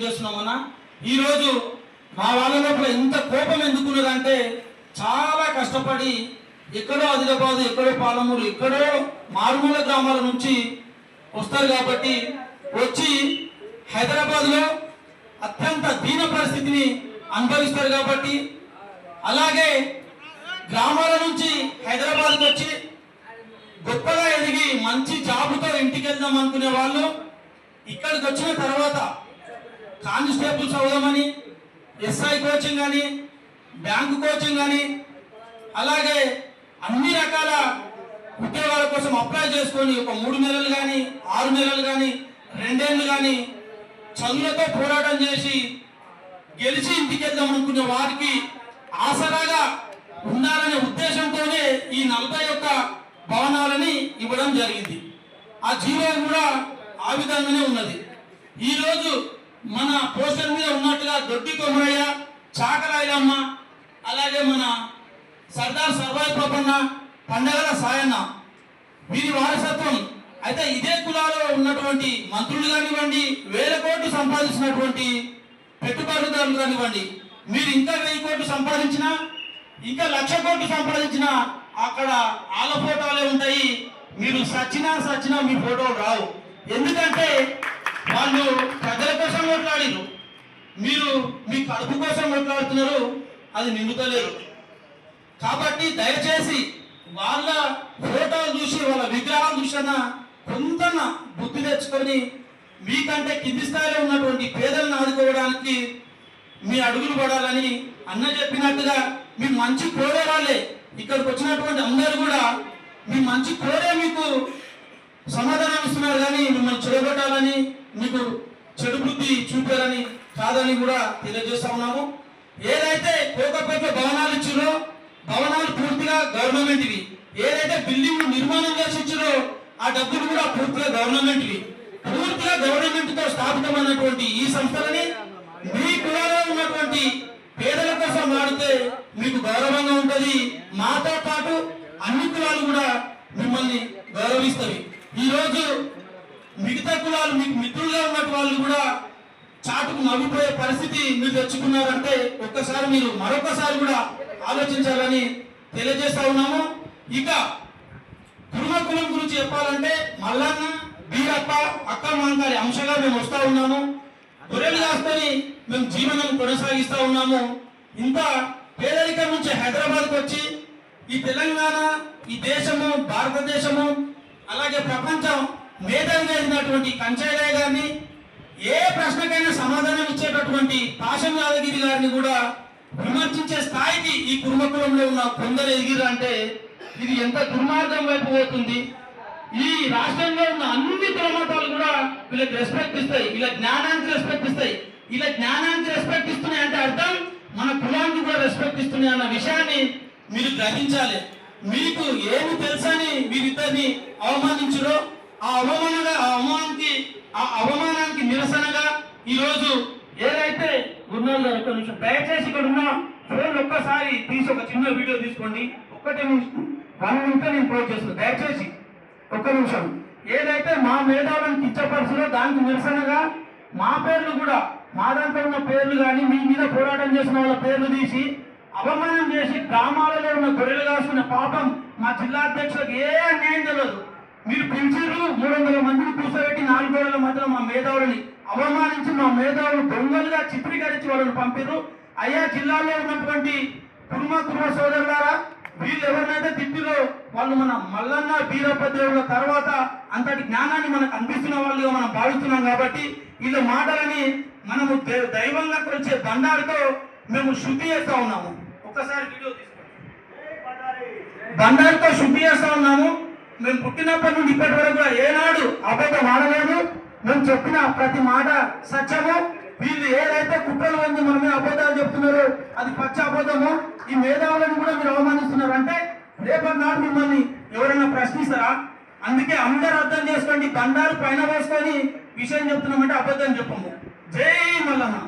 తెలియజేస్తున్నామన్నా. ఈరోజు మా వాళ్ళ లోపల ఎంత కోపం ఎందుకున్నదంటే చాలా కష్టపడి ఎక్కడో ఆదిలాబాద్, ఎక్కడో పాలమూరు, ఎక్కడో మారుమూల గ్రామాల నుంచి వస్తారు కాబట్టి వచ్చి హైదరాబాద్లో అత్యంత దీన పరిస్థితిని అనుభవిస్తారు కాబట్టి, అలాగే గ్రామాల నుంచి హైదరాబాద్కి వచ్చి గొప్పగా ఎదిగి మంచి జాబుతో ఇంటికి వెళ్దాం అనుకునే వాళ్ళు ఇక్కడికి వచ్చిన తర్వాత కానిస్టేబుల్స్ అవుదామని, ఎస్ఐ కోచింగ్ కానీ, బ్యాంకు కోచింగ్ కానీ, అలాగే అన్ని రకాల ఉద్యోగాల కోసం అప్లై చేసుకొని ఒక 3 నెలలు కానీ, 6 నెలలు కానీ, 2 ఏళ్ళు కానీ చదువులతో పోరాటం చేసి గెలిచి ఇంటికి వెళ్దాం అనుకునే వారికి ఆసరాగా ఉండాలనే ఉద్దేశంతోనే ఈ 41 భవనాలని ఇవ్వడం జరిగింది. ఆ జీవో కూడా ఆ విధంగానే ఉన్నది. ఈరోజు మన పోస్టర్ మీద ఉన్నట్టుగా దొడ్డి కొమరయ్య, చాకరాయలమ్మ, అలాగే మన సర్దార్ సర్వాయి పాపన్న, పండగల సాయన్న వీరి వారసత్వం. అయితే ఇదే కులాలో ఉన్నటువంటి మంత్రులు కానివ్వండి, వేల కోట్లు సంపాదించినటువంటి పెట్టుబడిదారులు కానివ్వండి, మీరు ఇంకా 1000 కోట్లు సంపాదించినా, ఇంకా 1,00,000 కోట్లు సంపాదించినా అక్కడ వాళ్ళ ఫోటోలే ఉంటాయి. మీరు సచ్చినా మీ ఫోటోలు రావు. ఎందుకంటే వాళ్ళు ప్రజల కోసం కొట్లాడారు, మీరు మీ కడుపు కోసం కొట్లాడుతున్నారు, అది నిండుతలేదు. కాబట్టి దయచేసి వాళ్ళ ఫోటోలు చూసి, వాళ్ళ విగ్రహాలు చూసినా కొంత బుద్ధి తెచ్చుకొని మీకంటే కింది స్థాయిలో ఉన్నటువంటి పేదలను ఆదుకోవడానికి మీ అడుగులు పడాలని అన్న చెప్పినట్టుగా మీ మంచి కోరే వాళ్ళే ఇక్కడికి వచ్చినటువంటి అందరూ కూడా మీ మంచి కోరే మీకు సమాధానం ఇస్తున్నారు, కానీ మిమ్మల్ని చెడగొట్టాలని, మీకు చెడు బుద్ధి చూపారని కాదని కూడా తెలియజేస్తా ఉన్నాము. ఏదైతే కోకపేటలో భవనాలు ఇచ్చారో భవనాలు పూర్తిగా గవర్నమెంట్వి, ఏదైతే బిల్డింగ్ నిర్మాణం చేసి ఇచ్చారో ఆ డబ్బులు కూడా పూర్తిగా గవర్నమెంట్వి. పూర్తిగా గవర్నమెంట్ తో స్థాపితమైనటువంటి ఈ సంస్థలని మీ కులాలో ఉన్నటువంటి పేదల కోసం వాడితే మీకు గౌరవంగా ఉంటుంది. మాతో పాటు అన్ని కులాలు కూడా మిమ్మల్ని గౌరవిస్తాయి. ఈరోజు మిగతా కులాలు మీకు మిత్రులుగా ఉన్నట్టు వాళ్ళు కూడా చాటుకు నవ్విపోయే పరిస్థితి మీరు తెచ్చుకున్నారంటే ఒక్కసారి మీరు మరొకసారి కూడా ఆలోచించాలని తెలియజేస్తా ఉన్నాము. ఇక కుర్మ కులం గురించి చెప్పాలంటే మల్లన్న, బీరప్ప, అక్క మాంగారి అంశంగా మేము వస్తా ఉన్నాము. గొర్రెలు కాసుకొని మేము జీవనం కొనసాగిస్తా ఉన్నాము. ఇంత పేదరికం నుంచి హైదరాబాద్కి వచ్చి ఈ తెలంగాణ, ఈ దేశము, భారతదేశము, అలాగే ప్రపంచం మేధావిగా ఎదిగినటువంటి కంచయ్య గారిని, ఏ ప్రశ్నకైనా సమాధానం ఇచ్చేటటువంటి పాషం యాదగిరి గారిని కూడా విమర్శించే స్థాయికి ఈ కుర్మకులంలో ఉన్న కొందరు ఎదిగిరంటే ఇది ఎంత దుర్మార్గం వైపు పోతుంది. ఈ రాష్ట్రంలో ఉన్న అన్ని కులమతాలు కూడా వీళ్ళకి రెస్పెక్ట్ ఇస్తాయి, వీళ్ళ జ్ఞానానికి రెస్పెక్ట్ ఇస్తాయి. ఇలా జ్ఞానానికి రెస్పెక్ట్ ఇస్తున్నాయి అంటే అర్థం మన కులానికి కూడా రెస్పెక్ట్ ఇస్తున్నాయి అన్న విషయాన్ని మీరు గ్రహించాలి. మీకు ఏమి తెలుసని వీరిద్దరిని అవమానించరో ఆ అవమానానికి నిరసనగా ఈరోజు ఏదైతే గురునాథ్ గారు ఒక్క నిమిషం దయచేసి ఇక్కడ ఉన్న ఫోన్ ఒక్కసారి తీసి ఒక చిన్న వీడియో తీసుకోండి. 1 నిమిషం 1 నిమిషం నేను క్లోజ్ చేస్తాను. దయచేసి 1 నిమిషం. ఏదైతే మా మేధావులను కిచ్చపరుచులో దానికి నిరసనగా మా పేర్లు కూడా, మా దాంట్లో ఉన్న పేర్లు కానీ మీ మీద పోరాటం చేసిన వాళ్ళ పేర్లు తీసి అవమానం చేసి గ్రామాలలో ఉన్న గొర్రెలు కాసుకున్న పాపం మా జిల్లా అధ్యక్షులకు ఏ అన్యాయం తెలియదు. మీరు పిలిచిర్రు, 300 మందిని కూర్చోబెట్టి 4 గోడల మధ్యలో మా మేధావులని అవమానించి మా మేధావులు దొంగలుగా చిత్రీకరించి వాళ్ళని పంపిర్రు. అయ్యా జిల్లాలో ఉన్నటువంటి కుర్మ సోదరులారా, వీళ్ళు ఎవరినైతే తిట్టిరో వాళ్ళు మన మల్లన్న, బీరప్ప దేవుళ్ళ తర్వాత అంతటి జ్ఞానాన్ని మనకు అందిస్తున్న వాళ్ళుగా మనం భావిస్తున్నాం. కాబట్టి వీళ్ళ మాటలని మనము దైవంగా వచ్చే బండారుతో మేము శుద్ధి చేస్తా ఉన్నాము. ఒక్కసారి వీడియో తీసుకోండి. బండారుతో శుద్ధి చేస్తా ఉన్నాము. మేము పుట్టినప్పటి నుండి ఇప్పటి వరకు కూడా ఏనాడు అబద్ధం ఆడలేదు. మేము చెప్పిన ప్రతి మాట సత్యము. వీళ్ళు ఏదైతే కుట్రలు వంది మన మీద అబద్ధాలు చెప్తున్నారో అది పచ్చ అబద్ధము. ఈ మేధావులను కూడా మీరు అవమానిస్తున్నారు అంటే రేపటి నాడు మిమ్మల్ని ఎవరైనా ప్రశ్నిస్తారా? అందుకే అందరూ అర్థం చేసుకోండి. బండారు పైన వేసుకొని విషయం చెప్తున్నామంటే అబద్ధం చెప్పము. జై మల్లన్న.